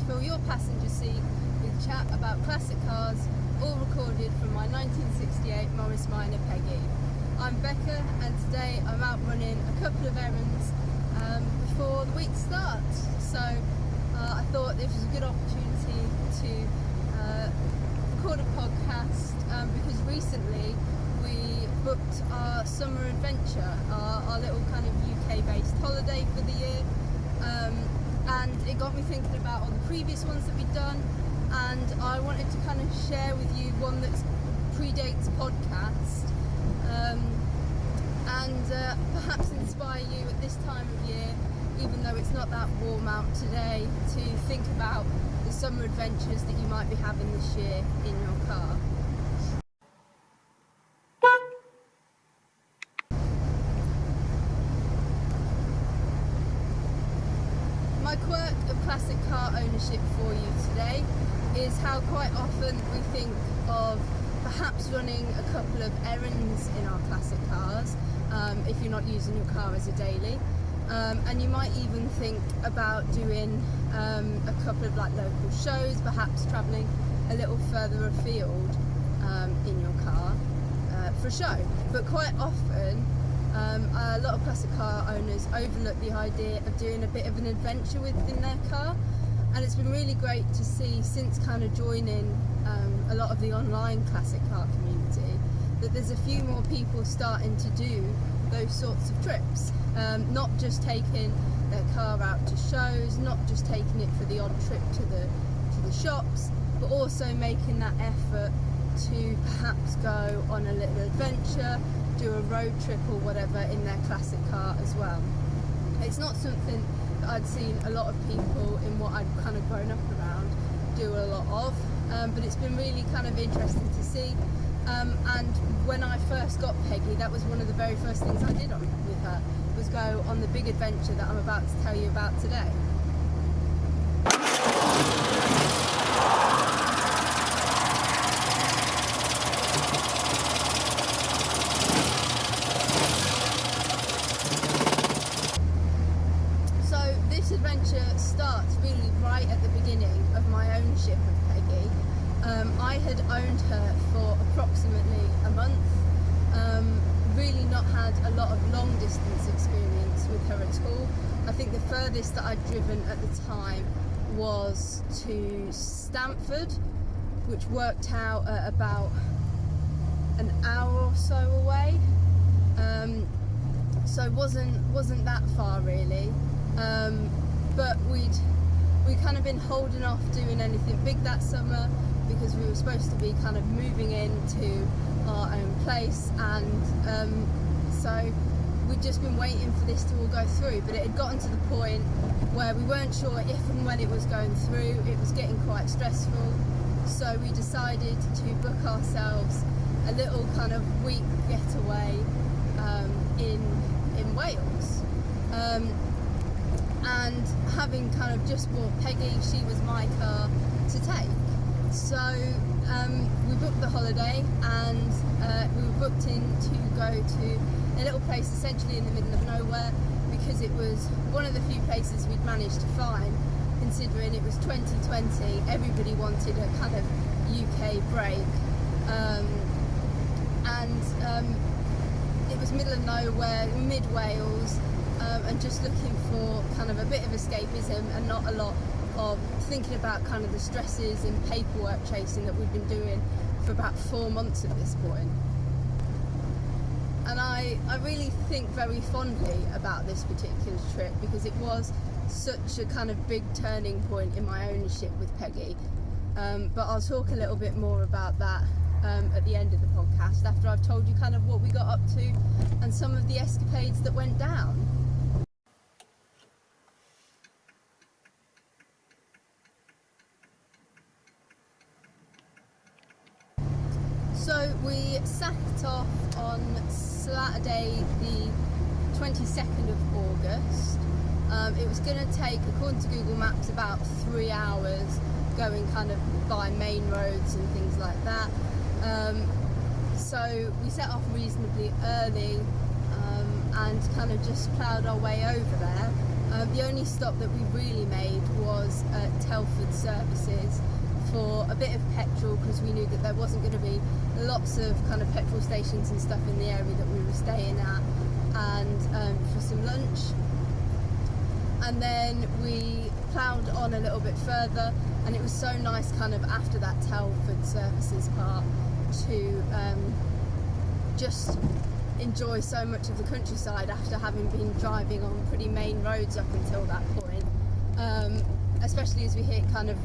to fill your passenger seat with chat about classic cars, all recorded from my 1968 Morris Minor Peggy. I'm Becca, and today I'm out running a couple of errands before the week starts. So I thought this was a good opportunity to record a podcast because recently we booked our summer adventure, our little kind of UK-based holiday for the year, and it got me thinking about all the previous ones that we'd done, and I wanted to kind of share with you one that predates podcast, and perhaps inspire you at this time of year, even though it's not that warm out today, to think about the summer adventures that you might be having this year in your car. My quirk of classic car ownership for you today is how quite often we think of perhaps running a couple of errands in our classic cars if you're not using your car as a daily, and you might even think about doing a couple of like local shows, perhaps travelling a little further afield in your car for a show. But quite often a lot of classic car owners overlook the idea of doing a bit of an adventure within their car, and it's been really great to see since kind of joining a lot of the online classic car community that there's a few more people starting to do those sorts of trips, not just taking their car out to shows, not just taking it for the odd trip to the shops, but also making that effort to perhaps go on a little adventure, do a road trip or whatever in their classic car as well. It's not something that I'd seen a lot of people in what I'd kind of grown up around do a lot of, but it's been really kind of interesting to see. And when I first got Peggy, that was one of the very first things I did with her, was go on the big adventure that I'm about to tell you about today. So this adventure starts really right at the beginning of my ownership of Peggy. I had owned her for approximately a month, really not had a lot of long distance experience with her at all. I think the furthest that I'd driven at the time was to Stamford, which worked out at about an hour or so away, so wasn't that far really, but we'd kind of been holding off doing anything big that summer because we were supposed to be kind of moving into our own place, and so we'd just been waiting for this to all go through, but it had gotten to the point where we weren't sure if and when it was going through. It was getting quite stressful, so we decided to book ourselves a little kind of week getaway in Wales, and having kind of just bought Peggy, she was my car to take. So we booked the holiday, and we were booked in to go to a little place essentially in the middle of nowhere, because it was one of the few places we'd managed to find, considering it was 2020, everybody wanted a kind of UK break, and it was middle of nowhere, mid Wales, and just looking for kind of a bit of escapism and not a lot of thinking about kind of the stresses and paperwork chasing that we've been doing for about 4 months at this point. And I really think very fondly about this particular trip because it was such a kind of big turning point in my ownership with Peggy, but I'll talk a little bit more about that at the end of the podcast, after I've told you kind of what we got up to and some of the escapades that went down. So we set off on Saturday the 22nd of August. It was going to take, according to Google Maps, about 3 hours going kind of by main roads and things like that. So we set off reasonably early and kind of just ploughed our way over there. The only stop that we really made was at Telford Services for a bit of petrol, because we knew that there wasn't going to be lots of kind of petrol stations and stuff in the area that we were staying at, and for some lunch. And then we ploughed on a little bit further, and it was so nice kind of after that Telford Services part to just enjoy so much of the countryside after having been driving on pretty main roads up until that point, especially as we hit kind of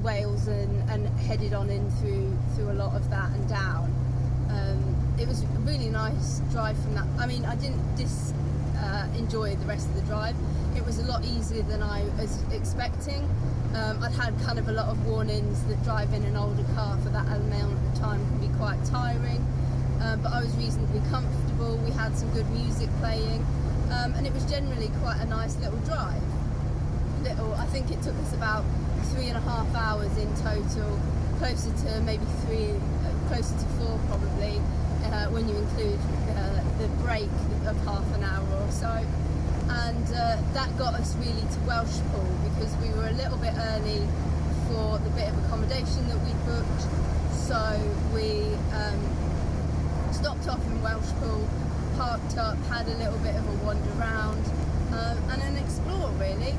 Wales and headed on in through a lot of that and down. It was a really nice drive from that. I mean, I didn't enjoy the rest of the drive. It was a lot easier than I was expecting. I'd had kind of a lot of warnings that driving an older car for that amount of time can be quite tiring, but I was reasonably comfortable. We had some good music playing, and it was generally quite a nice little drive. I think it took us about 3.5 hours in total, closer to maybe closer to 4 probably, when you include the break of half an hour or so. And that got us really to Welsh Pool, because we were a little bit early for the bit of accommodation that we'd booked. So we stopped off in Welsh Pool, parked up, had a little bit of a wander around, and then explore really.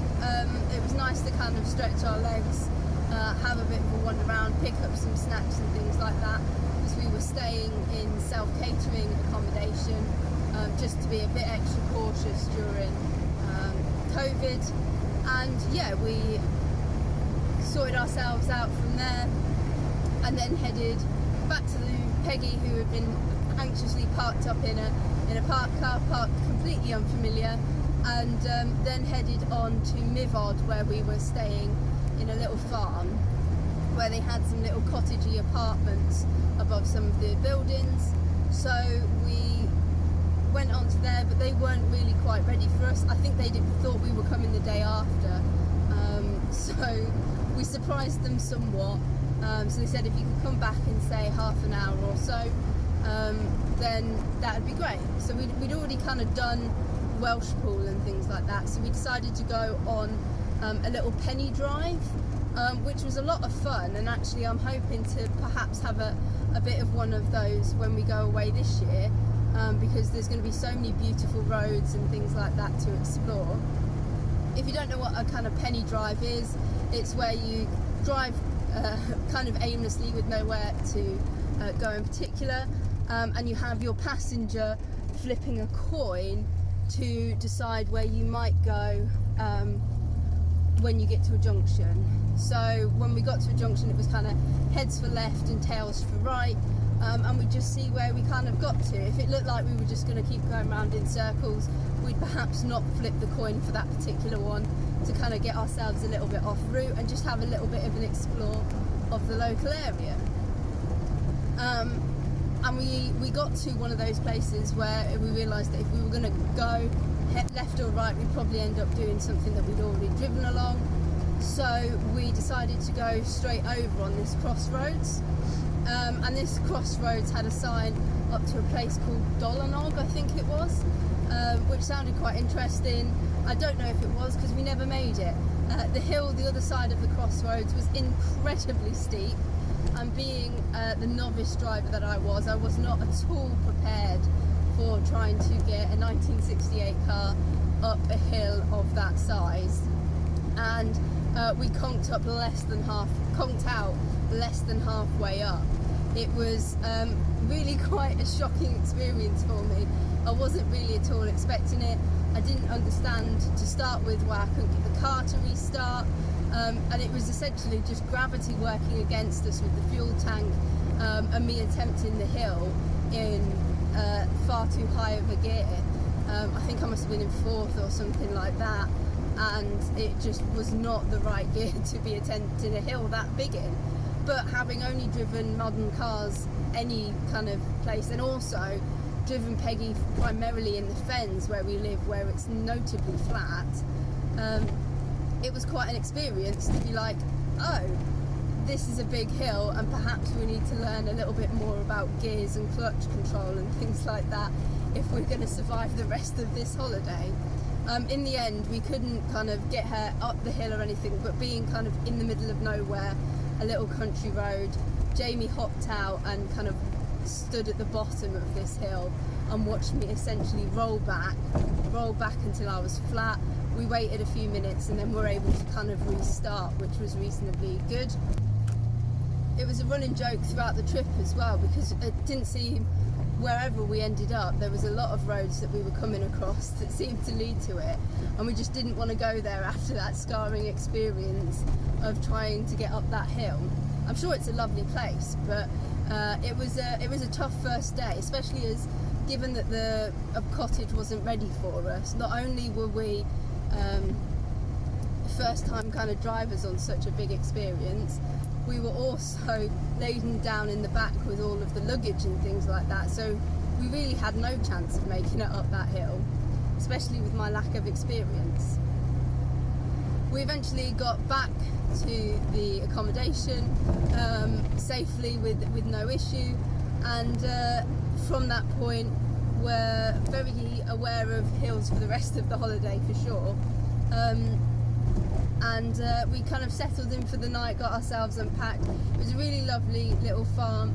It was nice to kind of stretch our legs, have a bit of a wander around, pick up some snacks and things like that, because we were staying in self-catering accommodation, just to be a bit extra cautious during COVID. And yeah, we sorted ourselves out from there, and then headed back to Peggy, who had been anxiously parked up in a parked car, parked completely unfamiliar, and then headed on to Mivod, where we were staying in a little farm where they had some little cottagey apartments above some of the buildings. So we went on to there, but they weren't really quite ready for us. I think they thought we were coming the day after, so we surprised them somewhat. So they said if you could come back in say half an hour or so, then that would be great. So we'd already kind of done Welsh Pool and things like that, so we decided to go on a little penny drive, which was a lot of fun, and actually I'm hoping to perhaps have a bit of one of those when we go away this year, because there's going to be so many beautiful roads and things like that to explore. If you don't know what a kind of penny drive is, it's where you drive kind of aimlessly with nowhere to go in particular, and you have your passenger flipping a coin to decide where you might go when you get to a junction. So when we got to a junction, it was kind of heads for left and tails for right, and we just see where we kind of got to. If it looked like we were just going to keep going around in circles, we'd perhaps not flip the coin for that particular one, to kind of get ourselves a little bit off route and just have a little bit of an explore of the local area. And we got to one of those places where we realised that if we were going to go left or right, we'd probably end up doing something that we'd already driven along. So we decided to go straight over on this crossroads, and this crossroads had a sign up to a place called Dolanog, I think it was, which sounded quite interesting. I don't know if it was, because we never made it. The hill the other side of the crossroads was incredibly steep, and being the novice driver that I was not at all prepared for trying to get a 1968 car up a hill of that size. And we conked out less than halfway up. It was really quite a shocking experience for me. I wasn't really at all expecting it. I didn't understand to start with why I couldn't get the car to restart, and it was essentially just gravity working against us with the fuel tank, and me attempting the hill in far too high of a gear. I think I must have been in 4th or something like that, and it just was not the right gear to be attempting a hill that big in. But having only driven modern cars any kind of place, and also driven Peggy primarily in the Fens where we live, where it's notably flat, it was quite an experience to be like, oh, this is a big hill, and perhaps we need to learn a little bit more about gears and clutch control and things like that if we're going to survive the rest of this holiday. In the end, we couldn't kind of get her up the hill or anything, but being kind of in the middle of nowhere, a little country road, Jamie hopped out and kind of stood at the bottom of this hill and watched me essentially roll back until I was flat. We waited a few minutes and then were able to kind of restart, which was reasonably good. It was a running joke throughout the trip as well, because it didn't seem, wherever we ended up, there was a lot of roads that we were coming across that seemed to lead to it, and we just didn't want to go there after that scarring experience of trying to get up that hill. I'm sure it's a lovely place, but it was a tough first day, especially as given that the cottage wasn't ready for us. Not only were we first time kind of drivers on such a big experience, we were also laden down in the back with all of the luggage and things like that, so we really had no chance of making it up that hill, especially with my lack of experience. We eventually got back to the accommodation safely with no issue, and from that point we're very aware of hills for the rest of the holiday for sure. And we kind of settled in for the night, got ourselves unpacked. It was a really lovely little farm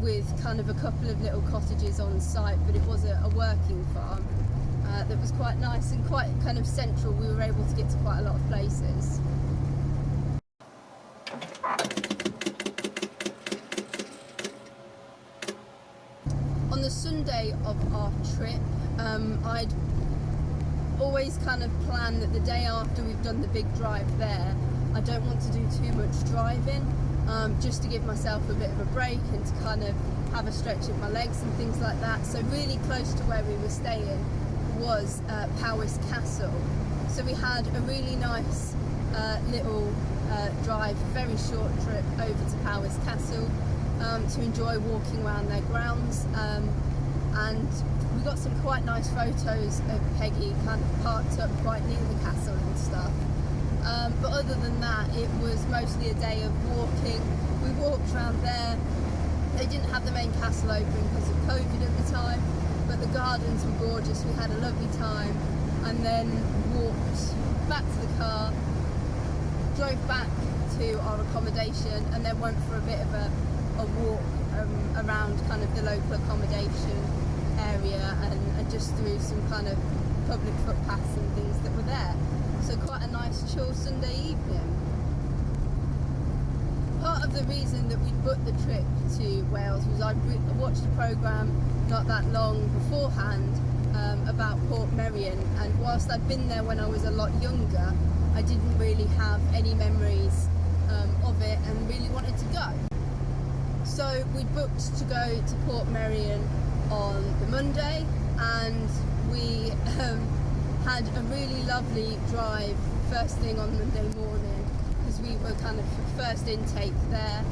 with kind of a couple of little cottages on site, but it was a working farm that was quite nice and quite kind of central. We were able to get to quite a lot of places. On the Sunday of our trip, I'd always kind of planned that the day after we've done the big drive there, I don't want to do too much driving, just to give myself a bit of a break and to kind of have a stretch of my legs and things like that. So really close to where we were staying was Powis Castle. So we had a really nice little drive, very short trip over to Powis Castle to enjoy walking around their grounds, and we got some quite nice photos of Peggy kind of parked up quite near the castle and stuff. But other than that, it was mostly a day of walking. We walked around there. They didn't have the main castle open because of COVID at the time, but the gardens were gorgeous. We had a lovely time, and then walked back to the car, drove back to our accommodation, and then went for a bit of a walk around kind of the local accommodation area and just through some kind of public footpaths and things that were there. So quite a nice chill Sunday evening. Part of the reason that we booked the trip to Wales was I watched a programme not that long beforehand about Portmeirion, and whilst I'd been there when I was a lot younger, I didn't really have any memories of it and really wanted to go. So we booked to go to Portmeirion on the Monday, and we had a really lovely drive first thing on Monday morning, because we were kind of first intake there,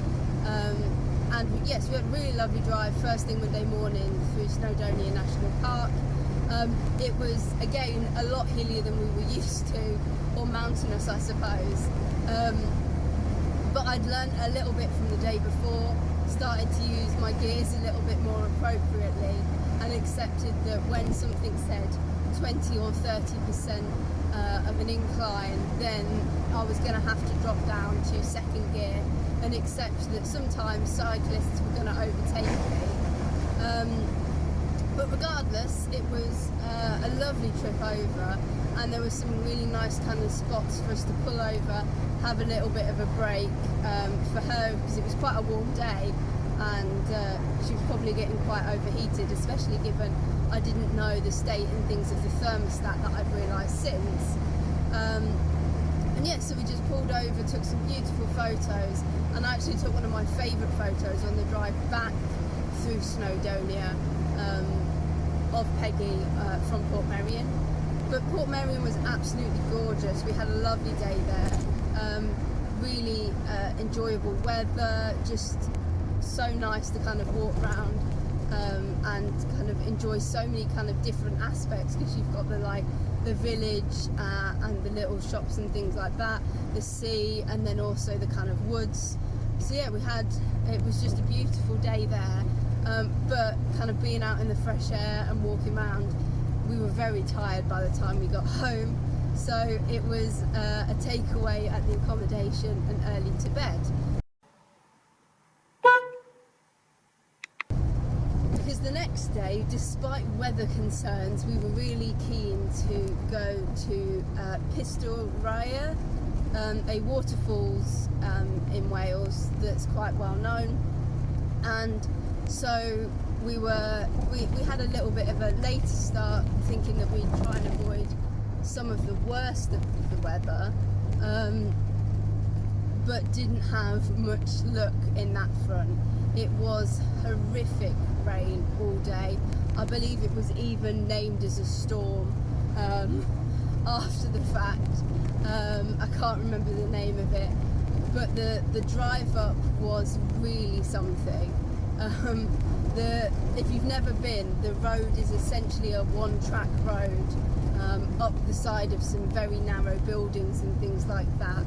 and yes, we had a really lovely drive first thing Monday morning through Snowdonia National Park. It was again a lot hillier than we were used to, or mountainous I suppose, but I'd learnt a little bit from the day before, started to use my gears a little bit more appropriately, and accepted that when something said 20 or 30% of an incline, then I was going to have to drop down to second gear and accept that sometimes cyclists were going to overtake me. But regardless, it was a lovely trip over, and there were some really nice kind of spots for us to pull over, have a little bit of a break for her, because it was quite a warm day, and she was probably getting quite overheated, especially given I didn't know the state and things of the thermostat that I've realised since. And yeah, so we just pulled over, took some beautiful photos, and I actually took one of my favourite photos on the drive back through Snowdonia of Peggy from Portmeirion. But Portmeirion was absolutely gorgeous. We had a lovely day there, really enjoyable weather, just so nice to kind of walk around and kind of enjoy so many kind of different aspects, because you've got the village and the little shops and things like that, the sea, and then also the kind of woods. So yeah, it was just a beautiful day there, but kind of being out in the fresh air and walking around, we were very tired by the time we got home, so it was a takeaway at the accommodation and early to bed. Because the next day, despite weather concerns, we were really keen to go to Portmeirion, a waterfalls in Wales that's quite well known, and so we had a little bit of a later start, thinking that we'd try and avoid some of the worst of the weather, but didn't have much luck in that front. It was horrific rain all day. I believe it was even named as a storm after the fact. I can't remember the name of it, but the drive up was really something. If you've never been, the road is essentially a one-track road up the side of some very narrow buildings and things like that,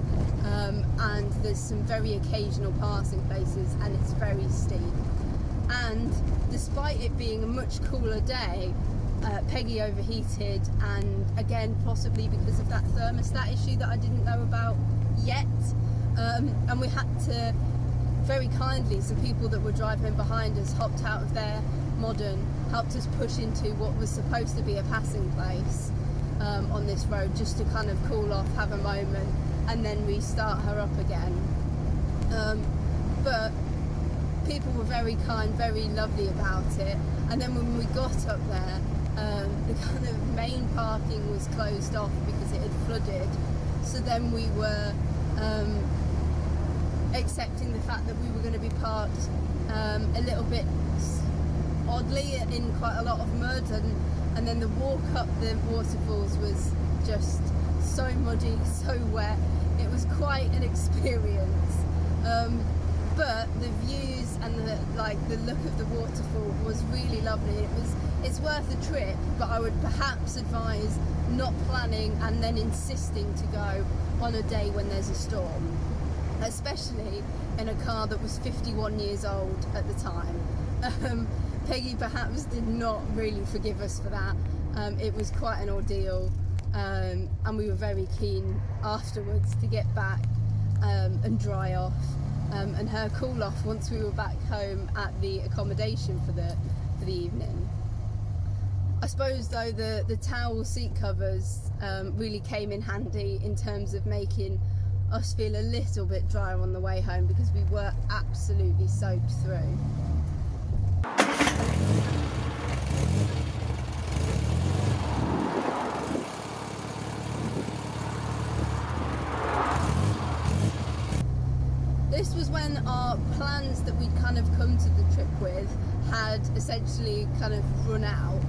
and there's some very occasional passing places, and it's very steep. And despite it being a much cooler day, Peggy overheated, and again possibly because of that thermostat issue that I didn't know about yet, and we had to, very kindly, some people that were driving behind us hopped out of their modern, helped us push into what was supposed to be a passing place on this road, just to kind of cool off, have a moment, and then restart her up again. But people were very kind, very lovely about it. And then when we got up there, the kind of main parking was closed off because it had flooded. So then we were accepting the fact that we were going to be parked a little bit oddly in quite a lot of mud, and then the walk up the waterfalls was just so muddy, so wet. It was quite an experience, but the views and the look of the waterfall was really lovely. It's worth a trip, but I would perhaps advise not planning and then insisting to go on a day when there's a storm, especially in a car that was 51 years old at the time. Peggy perhaps did not really forgive us for that. It was quite an ordeal, and we were very keen afterwards to get back and dry off, and her cool off once we were back home at the accommodation for the evening. I suppose though the towel seat covers really came in handy in terms of making us feel a little bit drier on the way home, because we were absolutely soaked through. This was when our plans that we'd kind of come to the trip with had essentially kind of run out,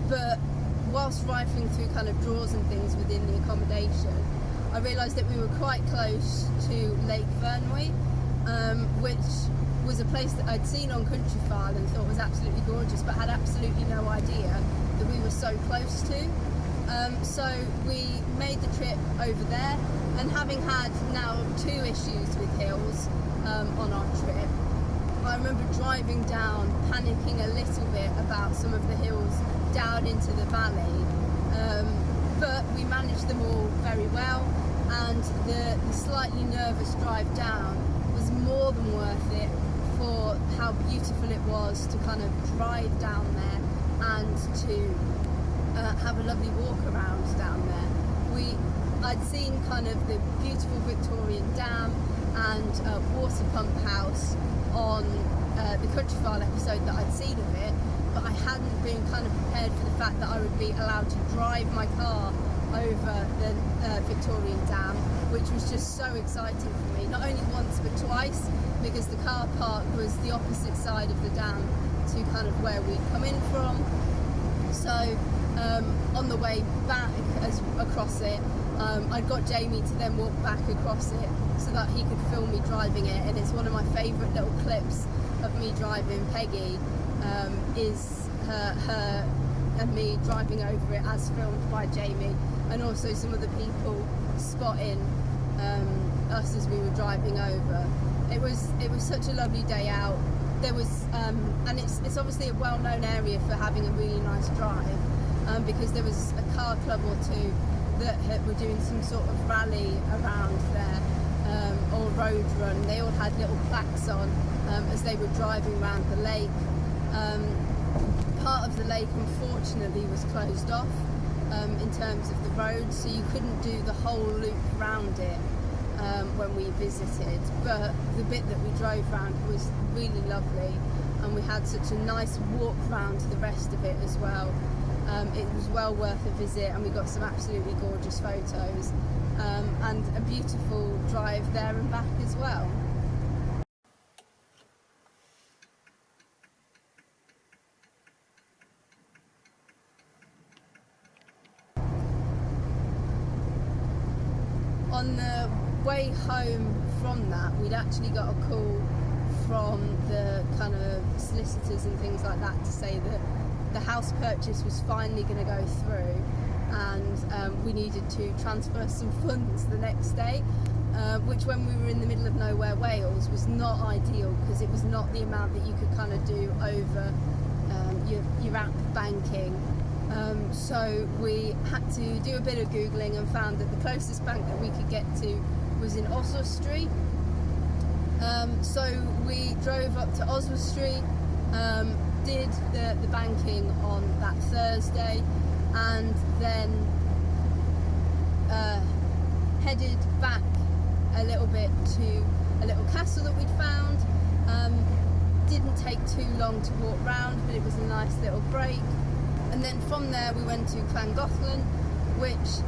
but whilst rifling through kind of drawers and things within the accommodation, I realised that we were quite close to Lake Vyrnwy, which was a place that I'd seen on Countryfile and thought was absolutely gorgeous, but had absolutely no idea that we were so close to. So we made the trip over there, and having had now 2 issues with hills on our trip, I remember driving down, panicking a little bit about some of the hills down into the valley, but we managed them all very well, and the slightly nervous drive down was more than worth it for how beautiful it was to kind of drive down there and to have a lovely walk around down there. I'd seen kind of the beautiful Victorian dam and water pump house on the Countryfile episode that I'd seen of it, but I hadn't been kind of prepared for the fact that I would be allowed to drive my car over the Victorian dam, which was just so exciting for me, not only once but twice, because the car park was the opposite side of the dam to kind of where we'd come in from. So on the way back across it, I got Jamie to then walk back across it so that he could film me driving it, and it's one of my favourite little clips of me driving Peggy, is her and me driving over it as filmed by Jamie, and also some of the people spotting us as we were driving over. It was such a lovely day out. There was and it's obviously a well-known area for having a really nice drive, because there was a car club or two that were doing some sort of rally around there, or road run. They all had little plaques on as they were driving around the lake. Part of the lake unfortunately was closed off in terms of the road, so you couldn't do the whole loop around it when we visited, but the bit that we drove around was really lovely, and we had such a nice walk round to the rest of it as well. It was well worth a visit, and we got some absolutely gorgeous photos, and a beautiful drive there and back as well. On the way home from that, we'd actually got a call from the kind of solicitors and things like that to say that the house purchase was finally going to go through, and we needed to transfer some funds the next day, which when we were in the middle of nowhere Wales was not ideal, because it was not the amount that you could kind of do over your app banking. So we had to do a bit of googling and found that the closest bank that we could get to was in Oswestry. So we drove up to Oswestry, did the banking on that Thursday, and then headed back a little bit to a little castle that we'd found. Didn't take too long to walk round, but it was a nice little break. And then from there we went to Llangollen, which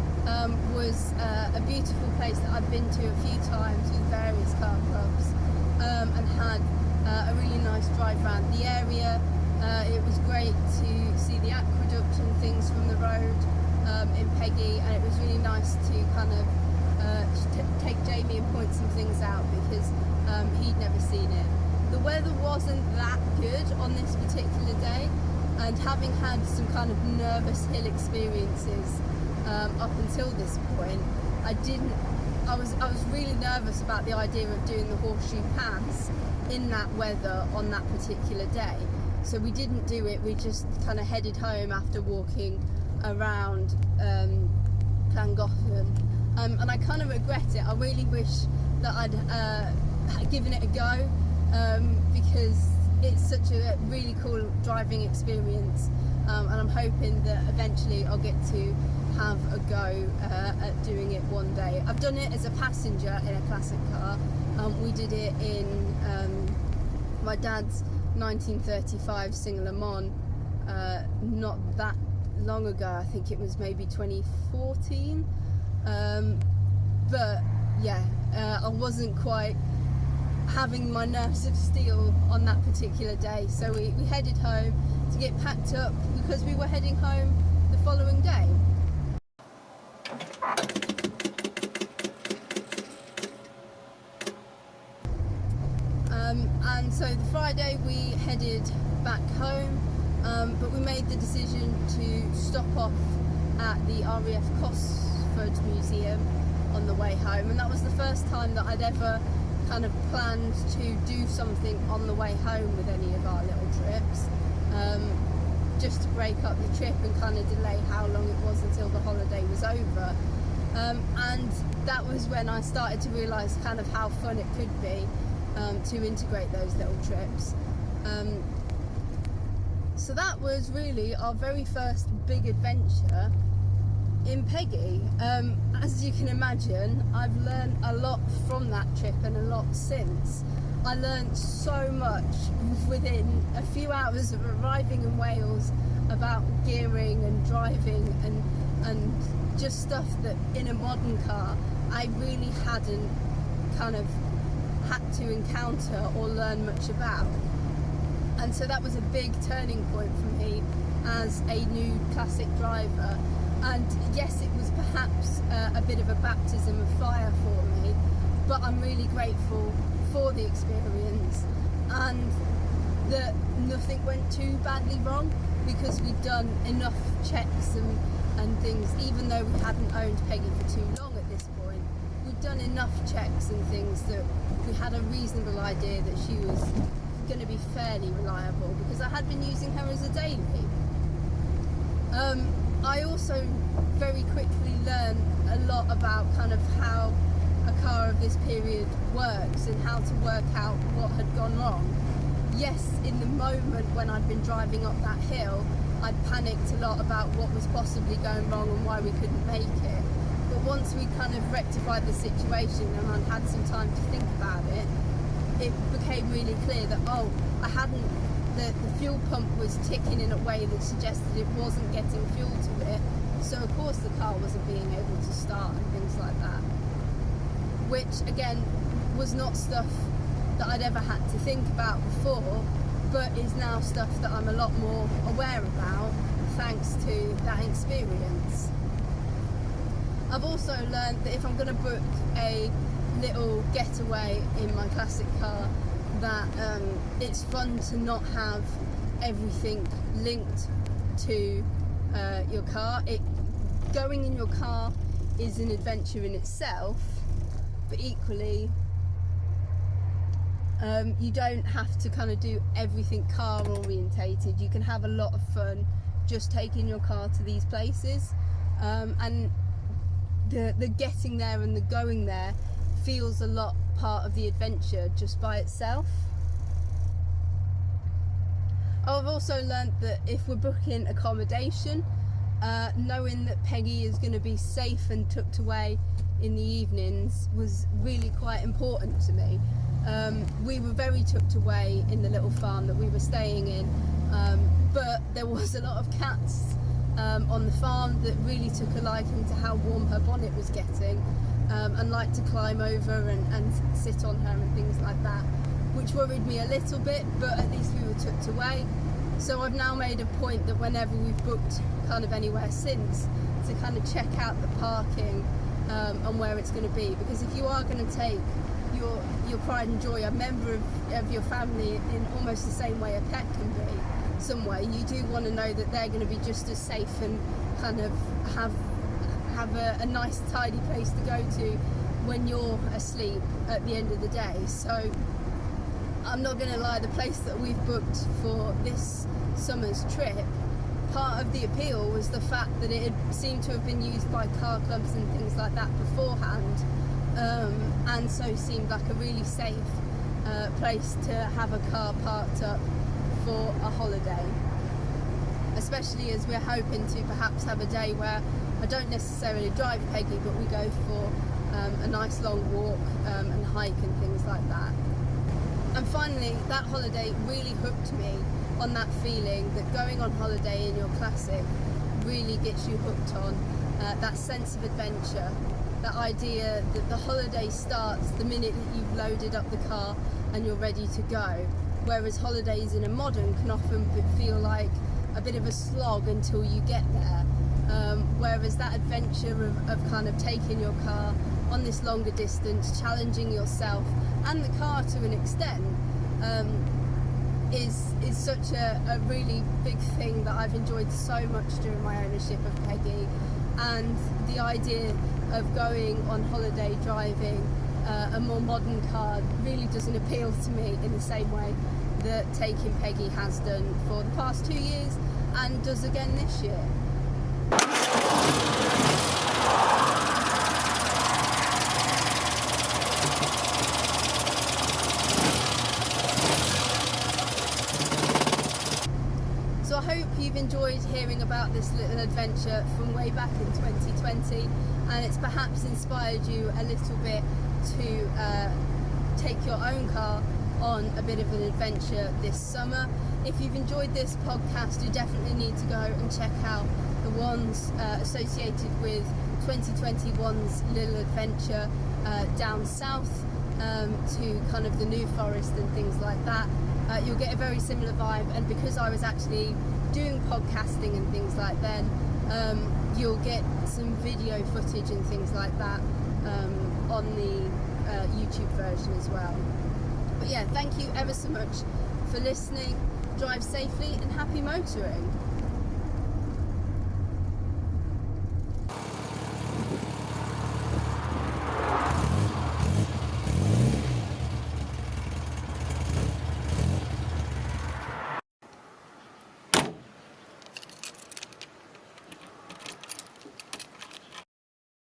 was a beautiful place that I've been to a few times with various car clubs, and had a really nice drive around the area. It was great to see the aqueduct and things from the road in Peggy, and it was really nice to kind of take Jamie and point some things out, because he'd never seen it. The weather wasn't that good on this particular day, and having had some kind of nervous hill experiences up until this point, I was really nervous about the idea of doing the Horseshoe Pass in that weather on that particular day. So we didn't do it. We just kind of headed home after walking around Llangollen, and I kind of regret it. I really wish that I'd given it a go, because it's such a really cool driving experience, and I'm hoping that eventually I'll get to have a go at doing it one day. I've done it as a passenger in a classic car. We did it in my dad's 1935 Single Le Mans not that long ago. I think it was maybe 2014, but yeah, I wasn't quite having my nerves of steel on that particular day, so we headed home to get packed up, because we were heading home the following day. And so the Friday we headed back home, but we made the decision to stop off at the RAF Cosford Museum on the way home, and that was the first time that I'd ever kind of planned to do something on the way home with any of our little trips, just to break up the trip and kind of delay how long it was until the holiday was over. And that was when I started to realise kind of how fun it could be to integrate those little trips. So that was really our very first big adventure in Peggy. As you can imagine, I've learned a lot from that trip, and a lot since. I learned so much within a few hours of arriving in Wales about gearing and driving and just stuff that in a modern car I really hadn't kind of had to encounter or learn much about. And so that was a big turning point for me as a new classic driver. And yes, it was perhaps a bit of a baptism of fire for me, but I'm really grateful for the experience, and that nothing went too badly wrong, because we'd done enough checks and things. Even though we hadn't owned Peggy for too long at this point, we'd done enough checks and things that we had a reasonable idea that she was going to be fairly reliable, because I had been using her as a daily. I also very quickly learned a lot about kind of how a car of this period works and how to work out what had gone wrong. Yes, in the moment when I'd been driving up that hill, I'd panicked a lot about what was possibly going wrong and why we couldn't make it. But once we kind of rectified the situation and I'd had some time to think about it, it became really clear that, the fuel pump was ticking in a way that suggested it wasn't getting fuel to it. So of course the car wasn't being able to start and things like that. Which again was not stuff that I'd ever had to think about before, but is now stuff that I'm a lot more aware about thanks to that experience. I've also learned that if I'm going to book a little getaway in my classic car, that it's fun to not have everything linked to your car. Going in your car is an adventure in itself, but equally you don't have to kind of do everything car orientated. You can have a lot of fun just taking your car to these places, and the getting there and the going there feels a lot part of the adventure just by itself. I've also learned that if we're booking accommodation, knowing that Peggy is going to be safe and tucked away in the evenings was really quite important to me. We were very tucked away in the little farm that we were staying in, but there was a lot of cats on the farm that really took a liking to how warm her bonnet was getting, and liked to climb over and sit on her and things like that, which worried me a little bit, but at least we were tucked away. So I've now made a point that whenever we've booked kind of anywhere since, to kind of check out the parking and where it's going to be, because if you are going to take your pride and joy, a member of your family, in almost the same way a pet can be somewhere, you do want to know that they're going to be just as safe and kind of have a nice tidy place to go to when you're asleep at the end of the day. So I'm not going to lie, the place that we've booked for this summer's trip, part of the appeal was the fact that it had seemed to have been used by car clubs and things like that beforehand, and so seemed like a really safe place to have a car parked up for a holiday, especially as we're hoping to perhaps have a day where I don't necessarily drive Peggy, but we go for a nice long walk and hike and things like that. And finally, that holiday really hooked me on that feeling that going on holiday in your classic really gets you hooked on that sense of adventure, that idea that the holiday starts the minute that you've loaded up the car and you're ready to go, whereas holidays in a modern can often feel like a bit of a slog until you get there, whereas that adventure of kind of taking your car on this longer distance, challenging yourself and the car to an extent, is such a really big thing that I've enjoyed so much during my ownership of Peggy. And the idea of going on holiday driving a more modern car really doesn't appeal to me in the same way that taking Peggy has done for the past 2 years and does again this year. So I hope you've enjoyed hearing about this little adventure from way back in 2020, and it's perhaps inspired you a little bit to take your own car on a bit of an adventure this summer. If you've enjoyed this podcast, you definitely need to go and check out the ones associated with 2021's little adventure down south to kind of the New Forest and things like that. You'll get a very similar vibe, and because I was actually doing podcasting and things like that, you'll get some video footage and things like that on the YouTube version as well. But yeah, thank you ever so much for listening. Drive safely and happy motoring.